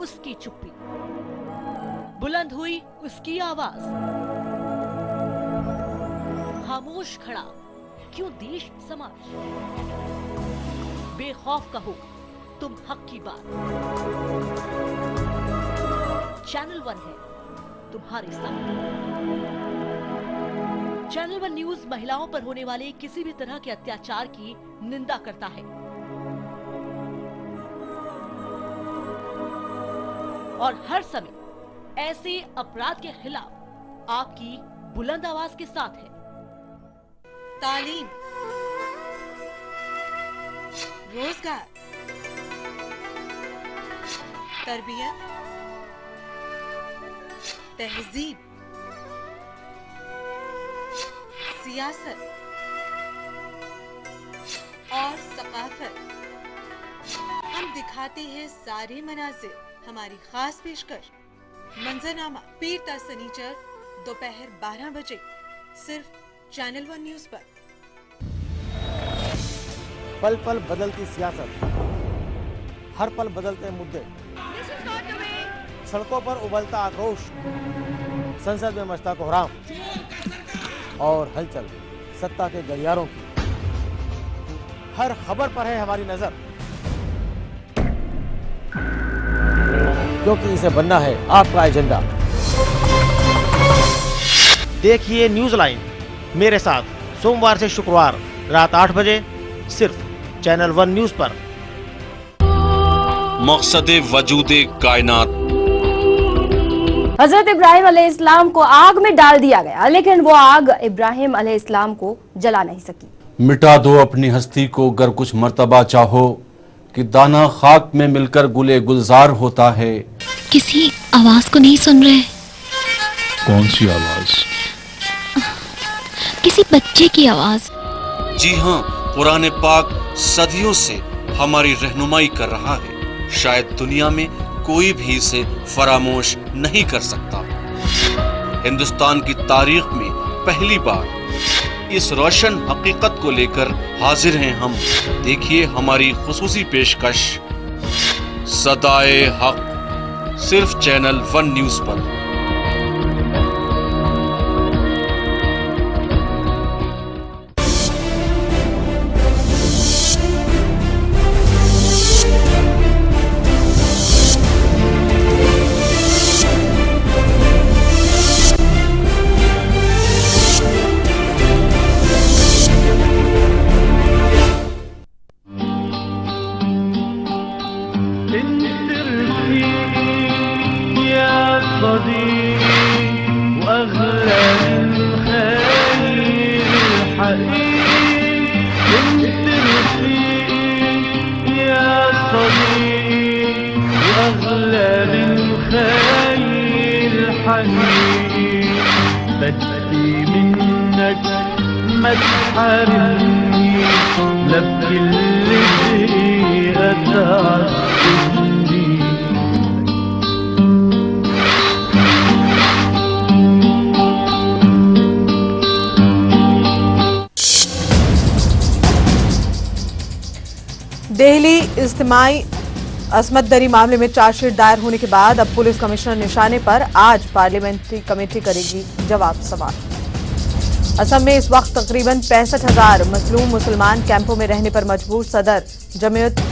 उसकी चुप्पी, बुलंद हुई उसकी आवाज। खामोश खड़ा क्यों देश समाज, बेखौफ कहो तुम हक की बात। चैनल 1 है तुम्हारे साथ। चैनल 1 न्यूज महिलाओं पर होने वाले किसी भी तरह के अत्याचार की निंदा करता है और हर समय ऐसे अपराध के खिलाफ आपकी बुलंद आवाज के साथ है। तालीम, रोजगार, तरबियत, तहजीब, सियासत और सकाफत। हम दिखाते हैं सारे मनाजिर। हमारी खास पेशकश मंजरनामा पीर ता सनीचर दोपहर 12 बजे सिर्फ चैनल 1 न्यूज पर। पल पल बदलती सियासत, हर पल बदलते मुद्दे, सड़कों पर उबलता आक्रोश, संसद में मचता कोहराम और हलचल सत्ता के गलियारों की। हर खबर पर है हमारी नजर, क्योंकि इसे बनना है आपका एजेंडा। देखिए न्यूज लाइन मेरे साथ सोमवार से शुक्रवार रात 8 बजे सिर्फ चैनल 1 न्यूज पर। मकसद वजूदे कायनात। हजरत इब्राहिम अलैहिस्सलाम को आग में डाल दिया गया, लेकिन वो आग इब्राहिम अलैहिस्सलाम को जला नहीं सकी। मिटा दो अपनी हस्ती को गर कुछ मर्तबा चाहो, कि दाना खाक में मिलकर गुले गुलजार होता है। किसी आवाज को नहीं सुन रहे? कौन सी आवाज? किसी बच्चे की आवाज। जी हाँ, कुरान पाक सदियों से हमारी रहनुमाई कर रहा है। शायद दुनिया में कोई भी इसे फरामोश नहीं कर सकता। हिंदुस्तान की तारीख में पहली बार इस रोशन हकीकत को लेकर हाजिर हैं हम। देखिए हमारी खुसूसी पेशकश सदाए हक सिर्फ चैनल 1 न्यूज पर। दिल्ली इज्तिमाई असमत दरी मामले में चार्जशीट दायर होने के बाद अब पुलिस कमिश्नर निशाने पर। आज पार्लियामेंट्री कमेटी करेगी जवाब सवाल। असम में इस वक्त तकरीबन 65,000 मजलूम मुसलमान कैंपों में रहने पर मजबूर। सदर जमीयत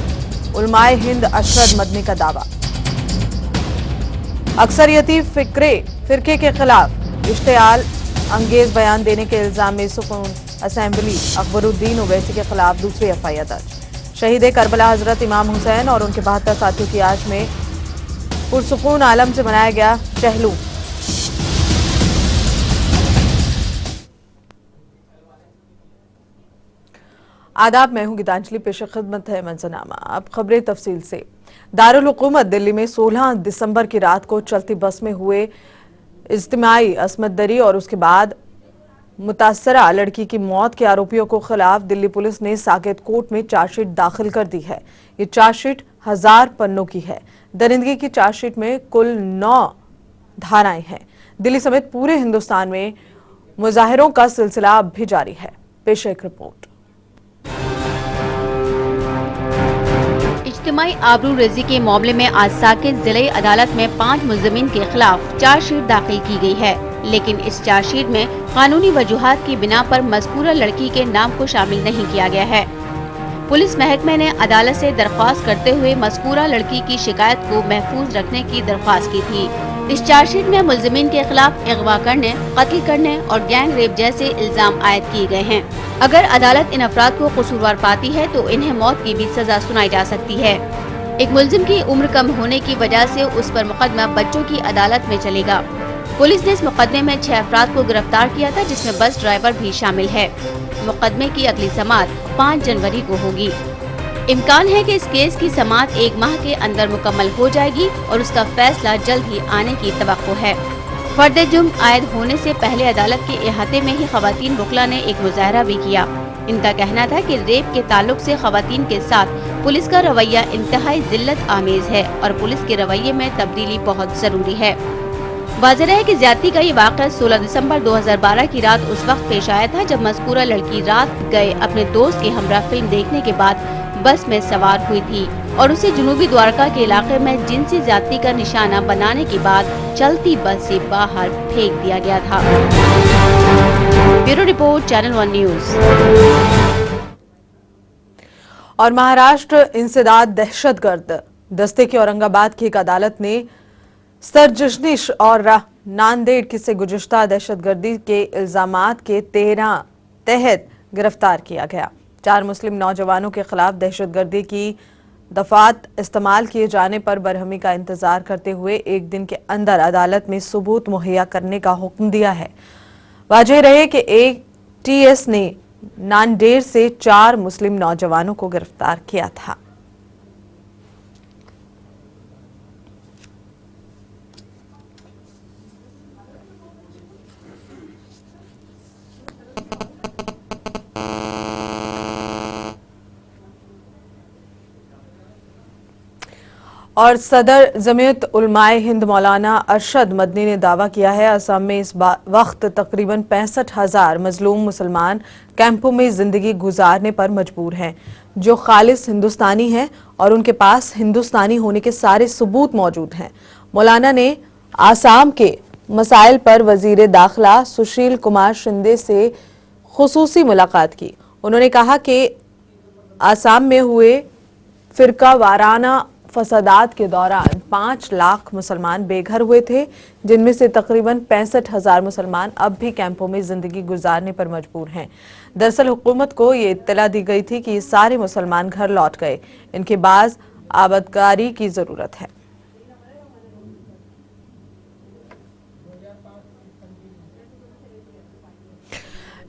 उलमाए हिंद अशरद मदनी का दावा। अक्सरियती फिरके के खिलाफ इश्तियाल अंगेज बयान देने के इल्जाम में सुकून असेंबली अकबरुद्दीन ओवैसी के खिलाफ दूसरी एफआईआर दर्ज। शहीद करबला हजरत इमाम हुसैन और उनके 72 साथियों की आज में पुरसुकून आलम से मनाया गया शहलू। आदाब, मैं हूं गीतांजलि, पेश खिदमत है मंजरनामा। अब खबरें तफसील से। दारुल हुकूमत दिल्ली में 16 दिसंबर की रात को चलती बस में हुए इज्तिमाई असमत दरी और उसके बाद मुतासरा लड़की की मौत के आरोपियों को खिलाफ दिल्ली पुलिस ने साकेत कोर्ट में चार्जशीट दाखिल कर दी है। ये चार्जशीट 1000 पन्नों की है। दरिंदगी की चार्जशीट में कुल 9 धाराएं हैं। दिल्ली समेत पूरे हिंदुस्तान में मुजाहिरों का सिलसिला अब भी जारी है। पेश एक रिपोर्ट। इज्तिमाई आबरू रेजी के मामले में आज साकेत जिले अदालत में 5 मुलजिमीन के खिलाफ चार्जशीट दाखिल की गई है, लेकिन इस चार्जशीट में कानूनी वजूहात की बिना पर मज़कूरा लड़की के नाम को शामिल नहीं किया गया है। पुलिस महकमे ने अदालत से दरख्वास्त करते हुए मज़कूरा लड़की की शिकायत को महफूज रखने की दरख्वास्त की थी। इस चार्जशीट में मुलजिमीन के खिलाफ अगवा करने, कत्ल करने और गैंग रेप जैसे इल्जाम आयद किए गए हैं। अगर अदालत इन अफराद को कसूरवार पाती है तो इन्हें मौत की भी सजा सुनाई जा सकती है। एक मुलजिम की उम्र कम होने की वजह से उस पर मुकदमा बच्चों की अदालत में चलेगा। पुलिस ने इस मुकदमे में 6 अफराद को गिरफ्तार किया था, जिसमें बस ड्राइवर भी शामिल है। मुकदमे की अगली समाअत 5 जनवरी को होगी। इम्कान है कि इस केस की समाअत 1 माह के अंदर मुकम्मल हो जाएगी और उसका फैसला जल्द ही आने की तवक्को है। फर्द जुर्म आयद होने से पहले अदालत के इहाते में ही खवातीन वकला ने एक मुजाहरा भी किया। इनका कहना था कि रेप के ताल्लुक से खवातीन के साथ पुलिस का रवैया इंतहाई जिल्लत आमेज है और पुलिस के रवैये में तब्दीली बहुत जरूरी है। वाज़ेह है कि ज्यादती का ये वाक़या 16 दिसंबर 2012 की रात उस वक्त पेश आया था जब मज़कूरा लड़की रात गए अपने दोस्त के हमरा फिल्म देखने के बाद बस में सवार हुई थी और उसे जुनूबी द्वारका के इलाके में जिनसी ज्यादती का निशाना बनाने के बाद चलती बस से बाहर फेंक दिया गया था। Bureau report, channel 1 news. और महाराष्ट्र इंसदाद दहशतगर्द दस्ते की औरंगाबाद की एक अदालत ने सरजशनीश और नांदेड़ की से गुज़िश्ता दहशतगर्दी के इल्जामात के 13 तहत गिरफ्तार किया गया। 4 मुस्लिम नौजवानों के खिलाफ दहशतगर्दी की दफात इस्तेमाल किए जाने पर बरहमी का इंतजार करते हुए 1 दिन के अंदर अदालत में सबूत मुहैया करने का हुक्म दिया है। वाज़ेह रहे कि ATS ने नांदेड़ से 4 मुस्लिम नौजवानों को गिरफ्तार किया था। और सदर जमीयत उलमाए हिंद मौलाना अरशद मदनी ने दावा किया है असम में इस वक्त तकरीबन 65,000 मजलूम मुसलमान कैंपों में जिंदगी गुजारने पर मजबूर हैं, जो खालिस हिंदुस्तानी हैं और उनके पास हिंदुस्तानी होने के सारे सबूत मौजूद हैं। मौलाना ने आसाम के मसाइल पर वजीर दाखिला सुशील कुमार शिंदे से खुसूसी मुलाकात की। उन्होंने कहा कि आसाम में हुए फिरका वाराना फसादात के दौरान 5 लाख मुसलमान बेघर हुए थे, जिनमें से तकरीबन 65,000 मुसलमान अब भी कैंपों में जिंदगी गुजारने पर मजबूर हैं। दरअसल हुकूमत को ये इत्तला दी गई थी कि ये सारे मुसलमान घर लौट गए, इनके बाद आबादकारी की जरूरत है।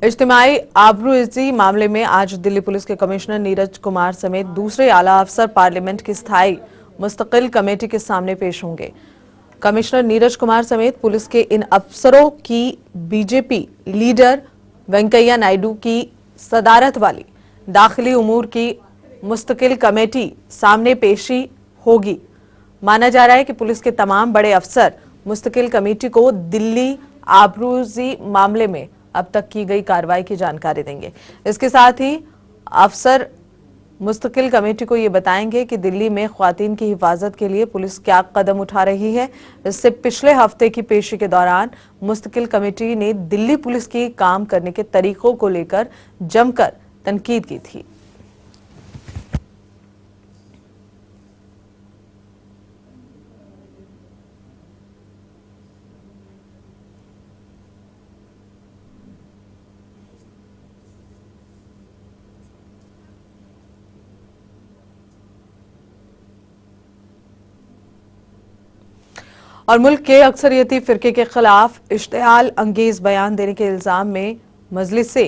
इज्तिमाई आबरूज़ी मामले में आज दिल्ली पुलिस के कमिश्नर नीरज कुमार समेत दूसरे आला अफसर पार्लियामेंट की स्थायी मुस्तकिल कमेटी के सामने पेश होंगे। कमिश्नर नीरज कुमार समेत पुलिस के इन अफसरों की बीजेपी लीडर वेंकैया नायडू की सदारत वाली दाखिली उमूर की मुस्तकिल कमेटी सामने पेशी होगी। माना जा रहा है कि पुलिस के तमाम बड़े अफसर मुस्तकिल कमेटी को दिल्ली आबरूज़ी मामले में अब तक की गई कार्रवाई की जानकारी देंगे। इसके साथ ही अफसर मुस्तकिल कमेटी को ये बताएंगे कि दिल्ली में ख्वातीन की हिफाजत के लिए पुलिस क्या कदम उठा रही है। इससे पिछले हफ्ते की पेशी के दौरान मुस्तकिल कमेटी ने दिल्ली पुलिस की काम करने के तरीकों को लेकर जमकर तनकीद की थी। और मुल्क के अक्सरियती फिरके के खिलाफ इश्तिहाल अंगेज बयान देने के इल्जाम में मजलिसे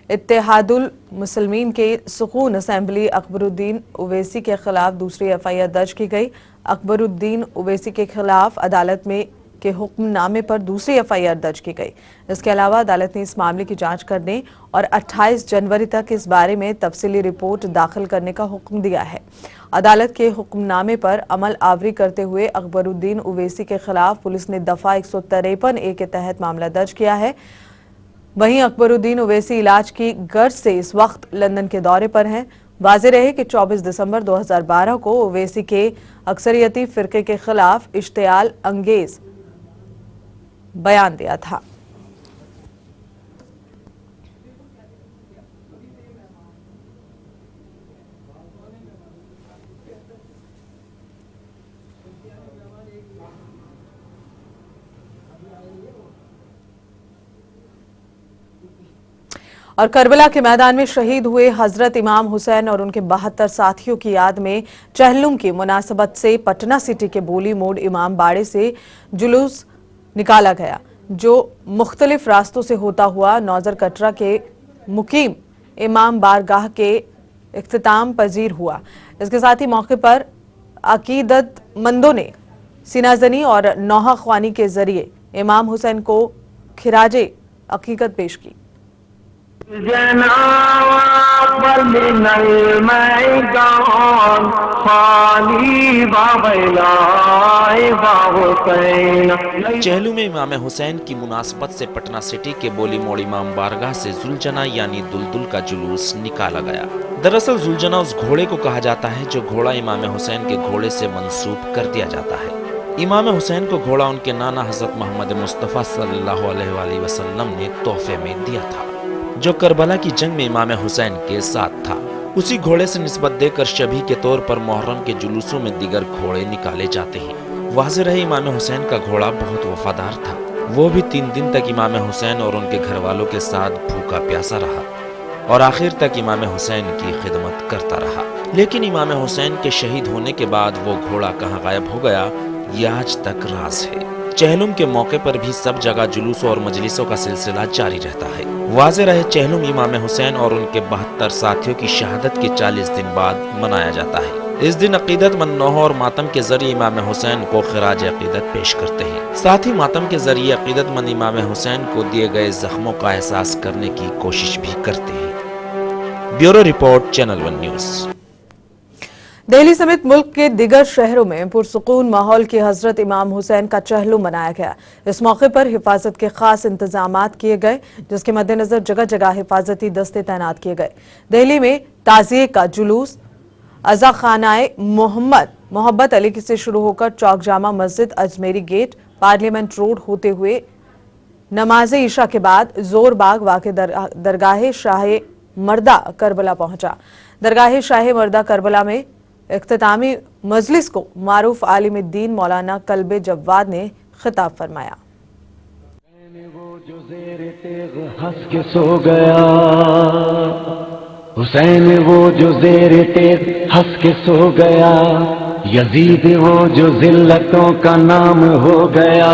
इत्तेहादुल मुसलमीन के सुकून असेंबली अकबरुद्दीन ओवैसी के खिलाफ दूसरी FIR दर्ज की गई। अकबरुद्दीन ओवैसी के खिलाफ अदालत में के हुक्मनामे पर दूसरी FIR दर्ज की गई। इसके अलावा अदालत ने इस मामले की जांच करने और 28 जनवरी तक इस बारे में तफसीली रिपोर्ट दाखिल करने का हुक्म दिया है। अदालत के हुक्मनामे पर अमल आवरी करते हुए अकबरुद्दीन ओवैसी के खिलाफ पुलिस ने दफा 153A के तहत मामला दर्ज किया है। वहीं अकबरुद्दीन ओवैसी इलाज की गर्ज से इस वक्त लंदन के दौरे पर हैं। वाज़ेह रहे कि 24 दिसंबर 2012 को ओवैसी के अक्सरियती फिरके के खिलाफ इश्तियाल अंगेज बयान दिया था। और करबला के मैदान में शहीद हुए हजरत इमाम हुसैन और उनके 72 साथियों की याद में चहलुम की मुनासबत से पटना सिटी के बोली मोड़ इमाम बाड़े से जुलूस निकाला गया, जो मुख्तलिफ रास्तों से होता हुआ नौजर कटरा के मुकीम इमाम बारगाह के इख्तिताम पजीर हुआ। इसके साथ ही मौके पर अकीदतमंदों ने सीनाजनी और नौहा ख्वानी के जरिए इमाम हुसैन को खिराजे अकीकत पेश की। चहलू में इमाम हुसैन की मुनासबत से पटना सिटी के बोली मोड़ इमाम बारगाह से जुलजना यानी दुलदुल का जुलूस निकाला गया। दरअसल जुलजना उस घोड़े को कहा जाता है जो घोड़ा इमाम हुसैन के घोड़े से मंसूब कर दिया जाता है। इमाम हुसैन को घोड़ा उनके नाना हजरत मोहम्मद मुस्तफ़ा सल्लल्लाहु अलैहि वसल्लम ने तोहफे में दिया था, जो करबला की जंग में इमाम हुसैन के साथ था। उसी घोड़े से निस्बत देकर शबी के तौर पर मुहर्रम के जुलूसों में दीगर घोड़े निकाले जाते हैं। वाज़ेह रहे इमाम हुसैन का घोड़ा बहुत वफादार था। वो भी 3 दिन तक इमाम हुसैन और उनके घर वालों के साथ भूखा प्यासा रहा और आखिर तक इमाम हुसैन की खिदमत करता रहा। लेकिन इमाम हुसैन के शहीद होने के बाद वो घोड़ा कहाँ गायब हो गया, ये आज तक राज है। चहलुम के मौके पर भी सब जगह जुलूसों और मजलिसों का सिलसिला जारी रहता है। वाज़ेह रहे चहलुम इमाम हुसैन और उनके 72 साथियों की शहादत के 40 दिन बाद मनाया जाता है। इस दिन अकीदतमंद नौहा और मातम के जरिए इमाम हुसैन को खिराज अकीदत पेश करते हैं। साथ ही मातम के जरिए अकीदतमंद इमाम हुसैन को दिए गए जख्मों का एहसास करने की कोशिश भी करते हैं। Bureau report, channel 1 news. Delhi समेत मुल्क के दिगर शहरों में पुरसुकून माहौल की हजरत इमाम हुसैन का चहलुम मनाया गया। इस मौके पर हिफाजत के खास इंतजामात किए गए, जिसके मद्देनजर जगह जगह हिफाजती दस्ते तैनात किए गए। दिल्ली में ताजिए का जुलूस अज़ा खानाए मोहब्बत अली से शुरू होकर चौक Jama Masjid, Ajmeri gate, parliament road होते हुए नमाज ईशा के बाद जोर बाग वाक़े दरगाह शाह मर्दा करबला पहुंचा। दरगाह शाह मर्दा करबला में इख्तितामी मजलिस को मारूफ आलिम दीन मौलाना कल्बे जव्वाद ने खिताब फरमाया। हंस के सो गया हुसैन, वो जो ज़ेरे तेज़ हंस के सो गया। यजीद वो जो जिल्लतों का नाम हो गया,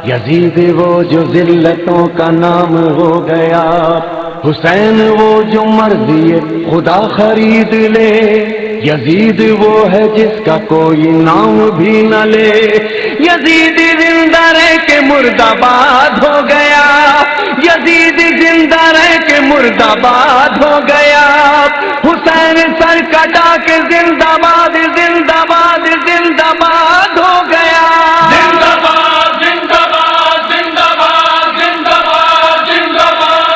यजीद वो जो जिल्लतों का नाम हो गया। हुसैन वो जो मर्ज़ी खुदा खरीद ले, यजीद वो है जिसका कोई नाम भी न ले। यजीद जिंदा रह के मुर्दाबाद हो गया, यजीद जिंदा रह के मुर्दाबाद हो गया। हुसैन सर कटा के जिंदाबाद जिंदाबाद जिंदाबाद हो गया। जिंदाबाद जिंदाबाद जिंदाबाद जिंदाबाद जिंदाबाद।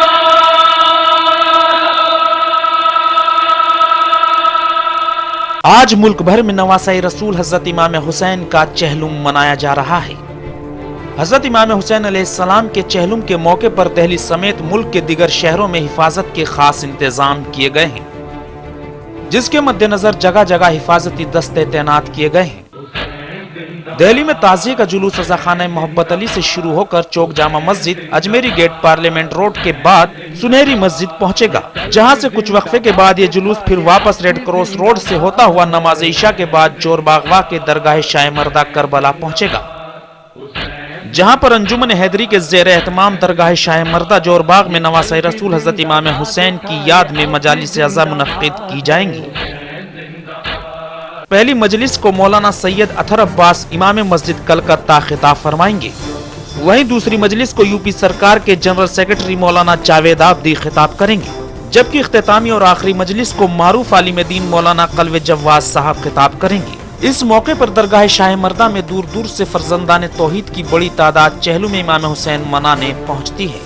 आज मुल्क भर में नवासा रसूल हजरत इमाम हुसैन का चहलुम मनाया जा रहा है। हजरत इमाम हुसैन अलैहिस्सलाम के चहलुम के मौके पर दिल्ली समेत मुल्क के दिगर शहरों में हिफाजत के खास इंतजाम किए गए हैं, जिसके मद्देनजर जगह जगह हिफाजती दस्ते तैनात किए गए हैं। दिल्ली में ताज़िए का जुलूस रज़ा खाना मोहब्बत अली से शुरू होकर चौक Jama Masjid, Ajmeri gate, parliament road के बाद सुनहरी मस्जिद पहुंचेगा, जहां से कुछ वक्फे के बाद ये जुलूस फिर वापस रेड क्रॉस रोड से होता हुआ नमाज ईशा के बाद जोरबागवा के दरगाह शाह मर्दा करबला पहुंचेगा, जहां पर अंजुमन हैदरी के ज़ेर एहतमाम दरगाह शाह मर्दा जोरबाग में नवासा रसूल हजरत इमाम हुसैन की याद में मजालिस अज़ा मुनक्किद की जाएंगी। पहली मजलिस को मौलाना सैयद अथर अब्बास इमाम मस्जिद कलकत्ता खिताब फरमाएंगे। वहीं दूसरी मजलिस को यूपी सरकार के जनरल सेक्रेटरी मौलाना जावेद आब्दी खिताब करेंगे, जबकि इख्तितामी और आखिरी मजलिस को मारूफ आलिम दीन मौलाना कल्बे जव्वाद साहब खिताब करेंगे। इस मौके पर दरगाह शाह मर्दा में दूर दूर से फर्जंदान तौहीद की बड़ी तादाद चहलुम इमाम हुसैन मनाने पहुंचती है।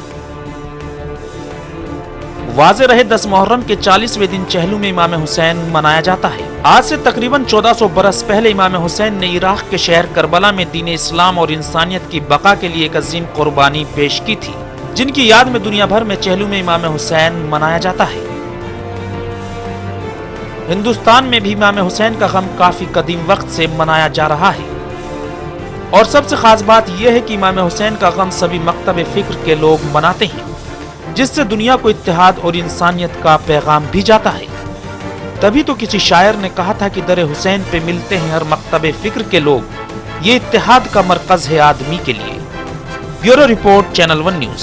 वाज़े रहे 10 मुहर्रम के 40वें दिन चहलू में इमाम हुसैन मनाया जाता है। आज से तकरीबन 1400 बरस पहले इमाम हुसैन ने इराक के शहर करबला में दीन इस्लाम और इंसानियत की बका के लिए एक अजीम कुर्बानी पेश की थी, जिनकी याद में दुनिया भर में चहलू में इमाम हुसैन मनाया जाता है। हिंदुस्तान में भी इमाम हुसैन का गम काफी कदीम वक्त से मनाया जा रहा है और सबसे खास बात यह है कि इमाम हुसैन का गम सभी मकतब फिक्र के लोग मनाते हैं, जिससे दुनिया को इत्तेहाद और इंसानियत का पैगाम भी जाता है। तभी तो किसी शायर ने कहा था कि दर हुसैन पे मिलते हैं हर मकतब फिक्र के लोग, ये इत्तेहाद का मरकज है आदमी के लिए। Bureau report, channel 1 news.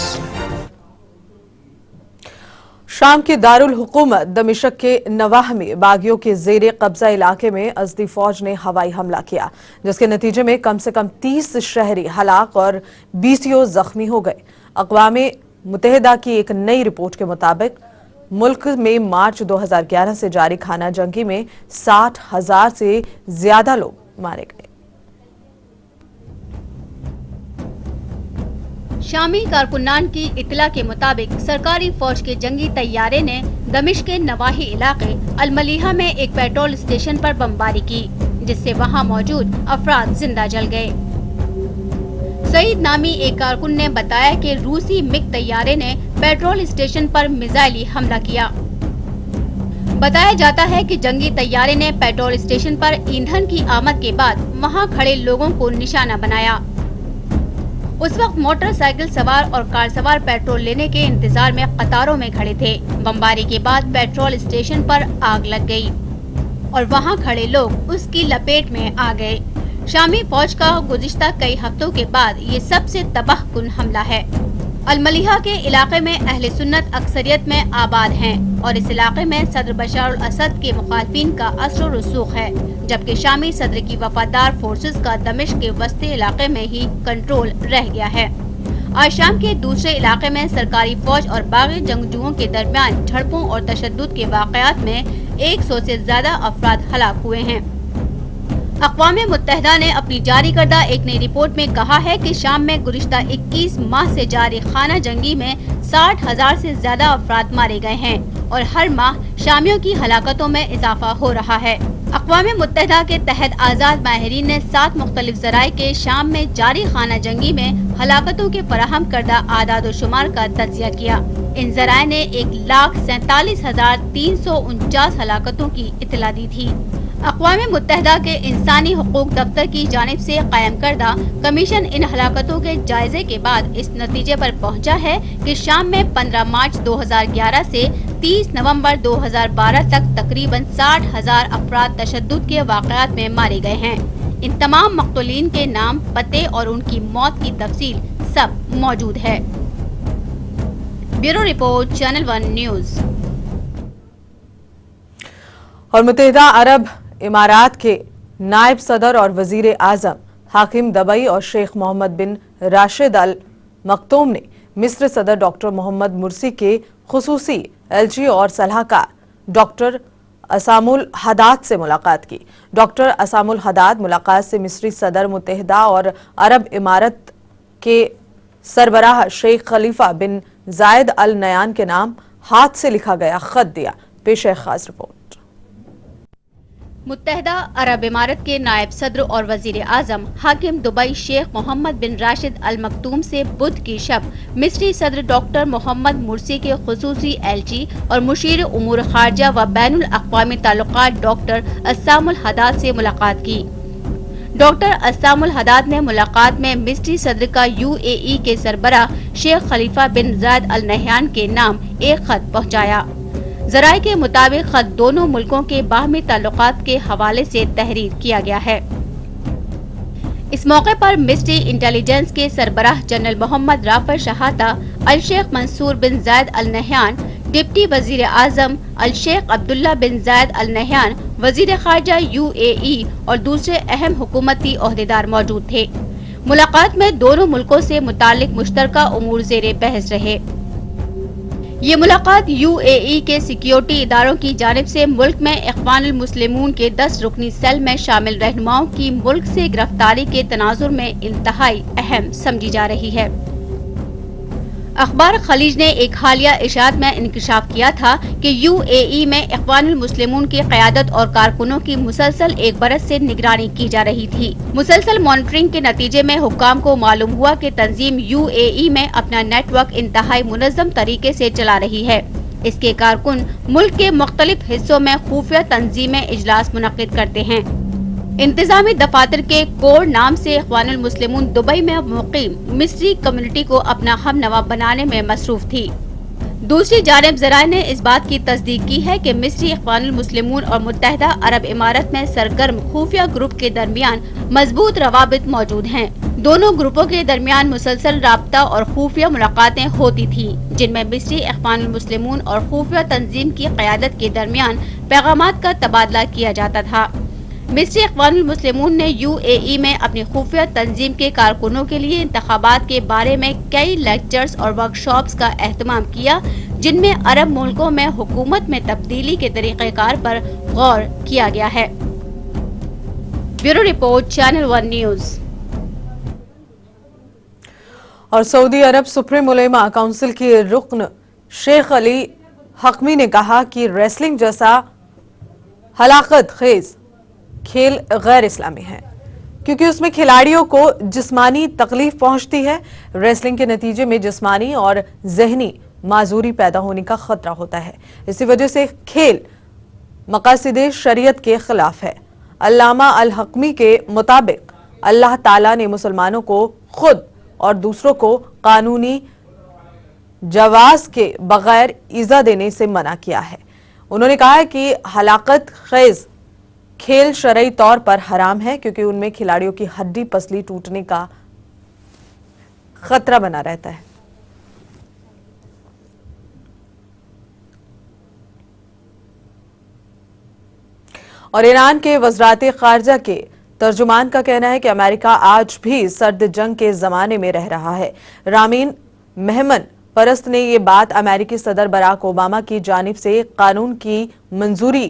शाम की दारुल हुकूमत दमिश्क के नवाह में बागियों के जेरे कब्जा इलाके में अज़दी फौज ने हवाई हमला किया, जिसके नतीजे में कम से कम 30 शहरी हलाक और 20 जख्मी हो गए। अक़वाम मुत्तहिदा की एक नई रिपोर्ट के मुताबिक मुल्क में मार्च 2011 से जारी खाना जंगी में 60,000 से ज्यादा लोग मारे गए। शामी कारकुनान की इत्तला के मुताबिक सरकारी फौज के जंगी तैयारे ने दमिश्क के नवाही इलाके अलमलीहा में एक पेट्रोल स्टेशन पर बमबारी की, जिससे वहां मौजूद अफराद जिंदा जल गए। सईद नामी एक कारकुन ने बताया कि रूसी मिग तैयारे ने पेट्रोल स्टेशन पर मिसाइली हमला किया। बताया जाता है कि जंगी तैयारे ने पेट्रोल स्टेशन पर ईंधन की आमद के बाद वहां खड़े लोगों को निशाना बनाया। उस वक्त मोटरसाइकिल सवार और कार सवार पेट्रोल लेने के इंतजार में कतारों में खड़े थे। बमबारी के बाद पेट्रोल स्टेशन पर आग लग गई और वहां खड़े लोग उसकी लपेट में आ गए। शामी फौज का गुज़िश्ता कई हफ्तों के बाद ये सबसे तबाहकुन हमला है। अलमलीहा के इलाके में अहले सुन्नत अक्सरियत में आबाद हैं और इस इलाके में सदर बशार अल असद के मुखालफिन का असर रसूख है, जबकि शामी सदर की वफादार फोर्सेस का दमिश्क के वस्ती इलाके में ही कंट्रोल रह गया है। आज शाम के दूसरे इलाके में सरकारी फौज और बागी जंगजुओं के दरमियान झड़पों और तशद्दुद के वाक़यात में 100 से ज्यादा अफराद हलाक हुए हैं। अक़वाम मुत्तहिदा ने अपनी जारी करदा एक नई रिपोर्ट में कहा है कि शाम में गुज़िश्ता 21 माह से जारी खाना जंगी में 60,000 से ज्यादा अफराद मारे गए हैं और हर माह शामियों की हलाकतों में इजाफा हो रहा है। अक़वाम मुत्तहिदा के तहत आज़ाद माहिरीन ने 7 मुख्तलिफ ज़राए के शाम में जारी खाना जंगी में हलाकतों के फराहम करदा आदाद शुमार का तज्ज़िया किया। इन ज़राए ने 1,47,349 हलाकतों की इत्तला दी थी। अक़वाम मुत्तहिदा के इंसानी हुकूक दफ्तर की जानिब से कायम करदा कमीशन इन हलाकतों के जायजे के बाद इस नतीजे पर पहुंचा है कि शाम में 15 मार्च 2011 से 30 नवंबर 2012 तक तकरीबन 60,000 अफराद तशद्दुद के वाक़यात में मारे गए हैं। इन तमाम मक़तूलीन के नाम, पते और उनकी मौत की तफसील सब मौजूद है। Bureau report, channel 1 news. और मुत्तहिदा अरब इमारात के नायब सदर और वजीर आजम हाकिम दबई और शेख मोहम्मद बिन राशिद अल मक्तूम ने मिस्र सदर डॉक्टर मोहम्मद मुर्सी के खुसूसी एलजी और सलाहकार डॉक्टर असामुल हदाद से मुलाकात की। डॉक्टर असामुल हदाद मुलाकात से मिस्री सदर मुत्तहिदा और अरब इमारत के सरबराह शेख खलीफा बिन जायद अल नयान के नाम हाथ से लिखा गया खत दिया। पेश है खास रिपोर्ट। मुत्तहिदा अरब इमारत के नायब सदर और वजीर आजम हाकिम दुबई शेख मोहम्मद बिन राशिद अल मक्तूम से बुध की शब मिस्री सदर डॉक्टर मोहम्मद मुर्सी के खुसूसी एलची और मुशीर उमूर खारजा व बैनुल अक़वामी ताल्लुकात डॉक्टर असामुल हदाद से मुलाकात की। डॉक्टर असामुल हदाद ने मुलाकात में मिस्री सदर का UAE के सरबराह शेख खलीफा बिन जायद अल नहयान के नाम एक खत पहुँचाया। ज़राए के मुताबिक खत दोनों मुल्कों के बाहमी ताल्लुकात के हवाले से तहरीर किया गया है। इस मौके पर मिस्री इंटेलिजेंस के सरबराह जनरल मोहम्मद राफर शहाता, अल शेख मंसूर बिन जायद अल नहयान, डिप्टी वजीर आजम अल शेख अब्दुल्ला बिन जायद अल नहयान, वजीर खारजा UAE और दूसरे अहम हुकूमती ओहदेदार मौजूद थे। मुलाकात में दोनों मुल्कों से मुतालिक मुश्तरका उमूर ज़ेरे बहस रहे। ये मुलाकात UAE के सिक्योरिटी इदारों की जानिब से मुल्क में इख्वानुल मुस्लिमून के 10 रुकनी सेल में शामिल रहनुमाओं की मुल्क से गिरफ्तारी के तनाजुर में इंतहाई अहम समझी जा रही है। अखबार खलीज ने एक हालिया इशात में इंकशाफ किया था कि UAE में इख्वानुल मुस्लिमून की क़यादत और कारकुनों की मुसलसल एक बरस से निगरानी की जा रही थी। मुसलसल मॉनिटरिंग के नतीजे में हुक्काम को मालूम हुआ कि तंजीम UAE में अपना नेटवर्क इंतहाई मुनज़्ज़म तरीके से चला रही है। इसके कारकुन मुल्क के मुख्तलिफ हिस्सों में खुफिया तंजीमें इजलास मुनक्किद करते हैं। इंतजामी दफातर के कोड नाम से इख्वानुल मुस्लिमून दुबई में मुकीम मिस्री कम्युनिटी को अपना हमनवा बनाने में मसरूफ थी। दूसरी जानिब ज़राए ने इस बात की तस्दीक की है कि मिस्री इख्वानुल मुस्लिमून और मुत्तहिदा अरब इमारत में सरगर्म खुफिया ग्रुप के दरमियान मजबूत रवाबित मौजूद हैं। दोनों ग्रुपों के दरमियान मुसलसल राब्ता और खुफिया मुलाकातें होती थी, जिनमें मिस्री इख्वानुल मुस्लिमून और खुफिया तंजीम की क़यादत के दरमियान पैगामात का तबादला किया जाता था। मिस्री इख्वानुल मुस्लिमून ने UAE में अपनी खुफिया तंजीम के कारकुनों के लिए इंतखाबात के बारे में कई लेक्चर्स और वर्कशॉप्स का एहतमाम किया, जिनमें अरब मुल्कों में हुकूमत में तब्दीली के तरीक़ेकार पर गौर किया गया है। Bureau report, channel 1 news. और सऊदी अरब सुप्रीम उलेमा काउंसिल के रुकन शेख अली हकमी ने कहा कि रेसलिंग जैसा हलाकत खेज खेल गैर इस्लामी है, क्योंकि उसमें खिलाड़ियों को जिस्मानी तकलीफ पहुंचती है। रेसलिंग के नतीजे में जिस्मानी और जहनी माजूरी पैदा होने का खतरा होता है। इसी वजह से खेल मकासिदे शरीयत के खिलाफ है। अल्लामा अल हकमी के मुताबिक अल्लाह ताला ने मुसलमानों को खुद और दूसरों को कानूनी जवाज के बगैर ईजा देने से मना किया है। उन्होंने कहा है कि हलाकत खेज खेल शरई तौर पर हराम है, क्योंकि उनमें खिलाड़ियों की हड्डी पसली टूटने का खतरा बना रहता है। और ईरान के वज़राते ख़ारजा के तर्जुमान का कहना है कि अमेरिका आज भी सर्द जंग के जमाने में रह रहा है। रामीन मेहमन परस्त ने ये बात अमेरिकी सदर बराक ओबामा की जानिब से कानून की मंजूरी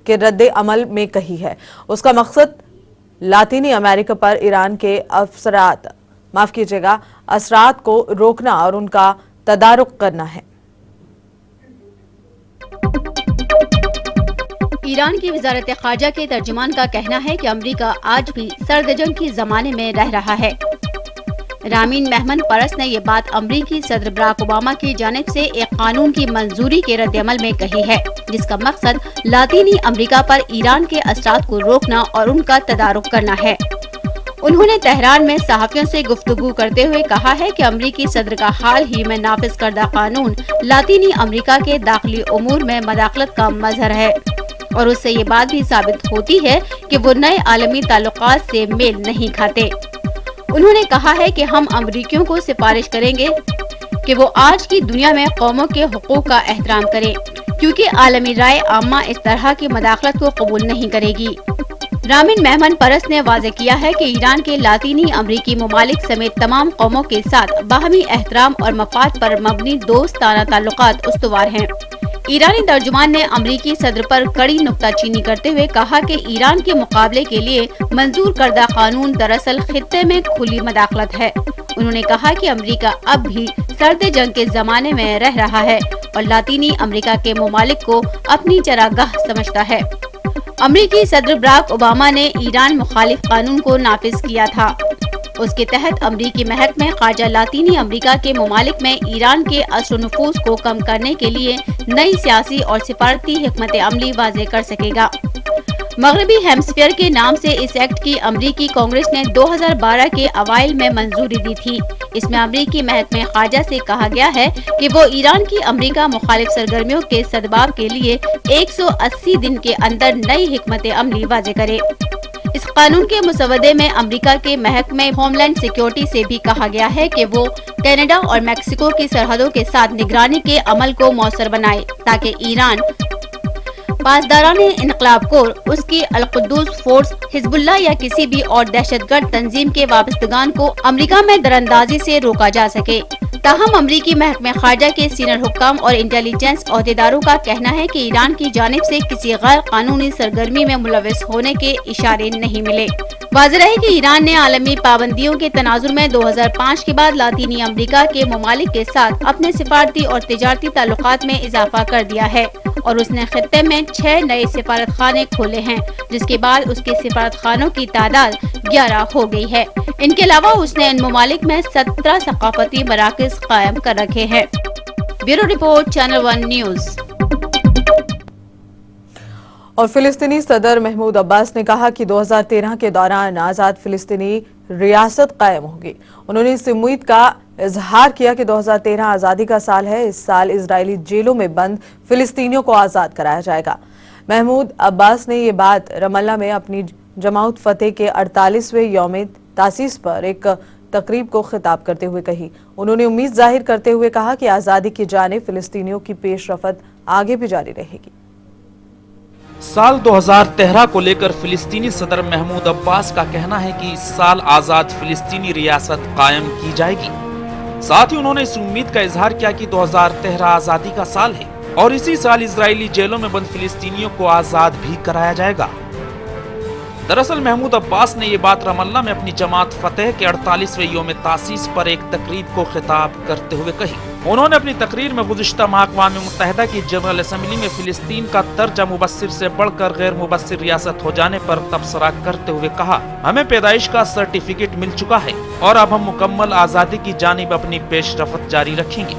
के रद्द अमल में कही है। उसका मकसद लातीनी अमेरिका पर ईरान के असरात को रोकना और उनका तदारुक करना है। ईरान की वजारत ख़ारजा के तर्जुमान का कहना है कि अमेरिका आज भी सर्द जंग के जमाने में रह रहा है। रामीन मेहमन परस ने ये बात अमरीकी सदर बराक ओबामा की जानिब से एक कानून की मंजूरी के रद्द-ए-अमल में कही है, जिसका मकसद लातीनी अमेरिका पर ईरान के असरात को रोकना और उनका तदारुक करना है। उन्होंने तेहरान में सहाफ़ियों से गुफ्तगू करते हुए कहा है कि अमरीकी सदर का हाल ही में नाफिज करदा कानून लातीनी अमेरिका के दाखिली उमूर में मदाखलत का मजहर है और उससे ये बात भी साबित होती है कि वो नए आलमी ताल्लुकात से मेल नहीं खाते। उन्होंने कहा है कि हम अमरीकियों को सिफारिश करेंगे कि वो आज की दुनिया में कौमों के हुकूक का एहतराम करें, क्योंकि आलमी राय आमा इस तरह की मदाखलत को कबूल नहीं करेगी। रामीन मेहमन परस ने वाज़ेह किया है कि ईरान के लातीनी अमरीकी ममालिक समेत तमाम कौमों के साथ बाहमी एहतराम और मफाद पर मबनी दोस्ताना ताल्लुकात उस्तवार हैं। ईरानी तर्जुमान ने अमरीकी सदर पर कड़ी नुक्ताचीनी करते हुए कहा कि ईरान के मुकाबले के लिए मंजूर करदा कानून दरअसल खित्ते में खुली मदाखलत है। उन्होंने कहा कि अमेरिका अब भी सर्द जंग के जमाने में रह रहा है और लातीनी अमेरिका के ममालिक को अपनी चरागाह समझता है। अमरीकी सदर बराक ओबामा ने ईरान मुखालिफ कानून को नाफिज किया था। उसके तहत अमरीकी महकमे ख़ारजा लातीनी अमेरिका के ममालिक में ईरान के असर नफूस को कम करने के लिए नई सियासी और सिफारती हिकमत अमली वाज़ेह कर सकेगा। मगरबी हेमस्फीयर के नाम से इस एक्ट की अमरीकी कांग्रेस ने 2012 के अवाइल में मंजूरी दी थी। इसमें अमरीकी महकमे ख़ारजा से कहा गया है कि वो ईरान की अमरीका मुखालिफ सरगर्मियों के सदबाब के लिए 180 दिन के अंदर नई हिकमत अमली वाज़ेह करे। इस कानून के मुसवदे में अमेरिका के महकमे होमलैंड सिक्योरिटी से भी कहा गया है कि वो कनाडा और मेक्सिको की सरहदों के साथ निगरानी के अमल को मौसर बनाए, ताकि ईरान पासदाराने इनकलाब को उसकी अल-कुद्दूस फोर्स, हिजबुल्लाह या किसी भी और दहशतगर्द तंजीम के वाबस्तगान को अमेरिका में दरअंदाजी से रोका जा सके। ताहम अमरीकी महकमे खारजा के सीनियर हुक्काम और इंटेलिजेंस अहदेदारों का कहना है कि ईरान की जानिब से किसी गैर कानूनी सरगर्मी में मुलविस होने के इशारे नहीं मिले। वाज़ेह है कि ईरान ने आलमी पाबंदियों के तनाजुर में 2005 के बाद लातीनी अमरीका के ममालिक के साथ अपने सिफारती और तिजारती ताल्लुकात में इजाफा कर दिया है और उसने खित्ते में 6 नए सिफारत खाने खोले हैं, जिसके बाद उसके सिफारत खानों की तादाद 11 हो गई है। इनके अलावा उसने इन ममालिक में 17 सकाफती मराकज़ कायम कर रखे हैं। Bureau report, channel 1 news. और फिलिस्तीनी सदर महमूद अब्बास ने कहा कि 2013 के दौरान आज़ाद फिलिस्तीनी रियासत कायम होगी। उन्होंने इस उम्मीद का इजहार किया कि 2013 आज़ादी का साल है। इस साल इजरायली जेलों में बंद फिलिस्तीनियों को आज़ाद कराया जाएगा। महमूद अब्बास ने ये बात रमल्ला में अपनी जमात फतेह के 48वें यौम तासीस पर एक तकरीब को खिताब करते हुए कही। उन्होंने उम्मीद जाहिर करते हुए कहा कि आज़ादी की जानिब फिलिस्तीनियों की पेशरफ्त आगे भी जारी रहेगी। साल 2013 को लेकर फिलिस्तीनी सदर महमूद अब्बास का कहना है कि इस साल आज़ाद फिलिस्तीनी रियासत कायम की जाएगी। साथ ही उन्होंने इस उम्मीद का इजहार किया कि 2013 आज़ादी का साल है और इसी साल इजरायली जेलों में बंद फिलिस्तीनियों को आज़ाद भी कराया जाएगा। दरअसल महमूद अब्बास ने ये बात रमल्ला में अपनी जमात फतेह के 48वें यौम तासीस पर एक तकरीब को खिताब करते हुए कही। उन्होंने अपनी तकरीर में गुज़िश्ता माह अक़वाम मुत्तहिदा की जनरल असम्बली में फिलिस्तीन का दर्जा मुबस्सिर से बढ़कर गैर मुबस्सिर रियासत हो जाने पर तबसरा करते हुए कहा, हमें पैदाइश का सर्टिफिकेट मिल चुका है और अब हम मुकम्मल आज़ादी की जानिब अपनी पेशरफ्त जारी रखेंगे।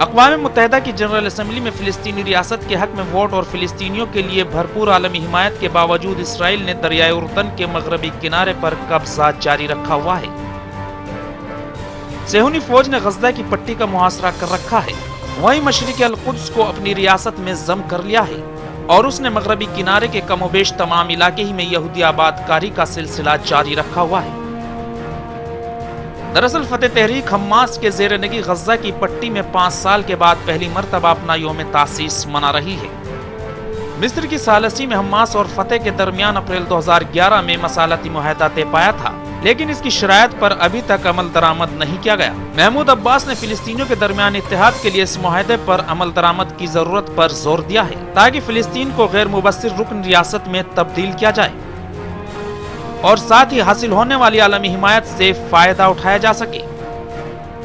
अक़वाम मुत्तहिदा की जनरल असम्बली में फिलिस्तीनी रियासत के हक में वोट और फिलिस्तीनियों के लिए भरपूर आलमी हिमायत के बावजूद इसराइल ने दरियाए उर्दन के मगरबी किनारे पर कब्जा जारी रखा हुआ है। सेहूनी फौज ने गज़ा की पट्टी का मुहासरा कर रखा है। वहीं मशरिक़ अल-कुद्स को अपनी रियासत में ज़म कर लिया है और उसने मगरबी किनारे के कमोबेश तमाम इलाके ही में यहूदी आबादकारी का सिलसिला जारी रखा हुआ है। दरअसल फतेह तहरीक हमास के ज़ेर नगी गज़ा की पट्टी में 5 साल के बाद पहली मरतबा अपना यौम तासीस मना रही है। मिस्र की सालसी में हमास और फतेह के दरमियान अप्रैल 2011 में मसालती मुआहदा तय पाया था, लेकिन इसकी शरायत पर अभी तक अमल दरामद नहीं किया गया। महमूद अब्बास ने फिलिस्तीनियों के दरमियान इत्तेहाद के लिए इस मुआहदे पर अमल दरामद की जरूरत पर जोर दिया है ताकि फिलिस्तीन को गैर मुबस्सिर रुकन रियासत में तब्दील किया जाए और साथ ही हासिल होने वाली आलमी हिमायत से फायदा उठाया जा सके।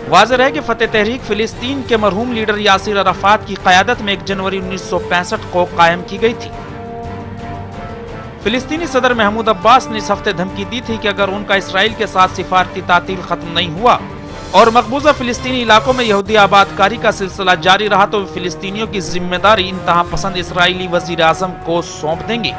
वाज़ेह है कि फतेह तहरीक फिलिस्तीन के मरहूम लीडर यासिर अराफात की क़यादत में 1 जनवरी 1965 को कायम की गई थी। फिलिस्तीनी सदर महमूद अब्बास ने इस हफ्ते धमकी दी थी कि अगर उनका इसराइल के साथ सिफारती तातील खत्म नहीं हुआ और मकबूजा फिलिस्तीनी इलाकों में यहूदी आबादकारी का सिलसिला जारी रहा तो फिलिस्तीनियों की जिम्मेदारी इंतहा पसंद इसराइली वजीर आज़म को सौंप देंगे।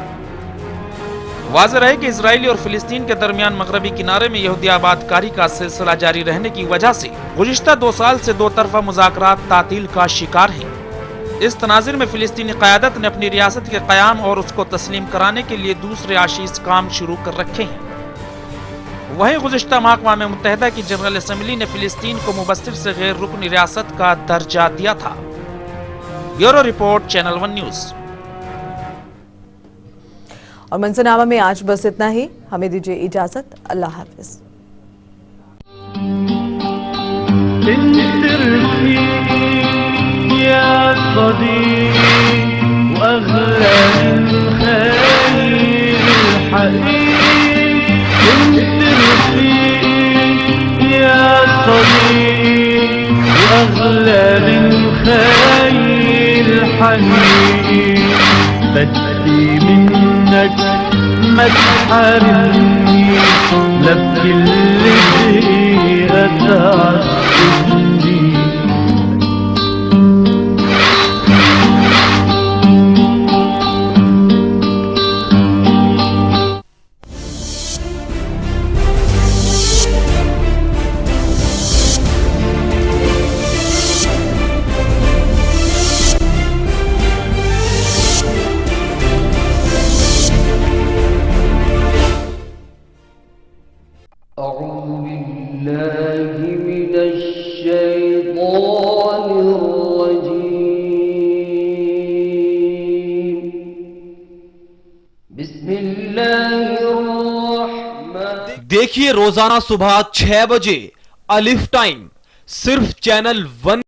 वाज़ेह है कि इसराइली और फिलिस्तीन के दरमियान मगरबी किनारे में यहूदी आबादकारी का सिलसिला जारी रहने की वजह से गुज़िश्ता 2 साल से 2 तरफा मुज़ाकरात तातील का शिकार हैं। इस तनाज़िर में फिलिस्तीनी क़यादत ने अपनी रियासत के क़याम और उसको तस्लीम कराने के लिए दूसरे आशीष काम शुरू कर रखे हैं। वहीं गुज़िश्ता माह अक़वाम मुत्तहिदा की जनरल असम्बली ने फिलिस्तीन को मुबस्सिर से गैर रुकनी रियासत का दर्जा दिया था। Bureau report, channel 1 news. और मंजरनामा में आज बस इतना ही। हमें दीजिए इजाजत। अल्लाह हाफिज। بدي منك ما تحارمني لا بكل دقيقة تعذبني देखिए रोजाना सुबह 6 बजे अलिफ टाइम, सिर्फ चैनल 1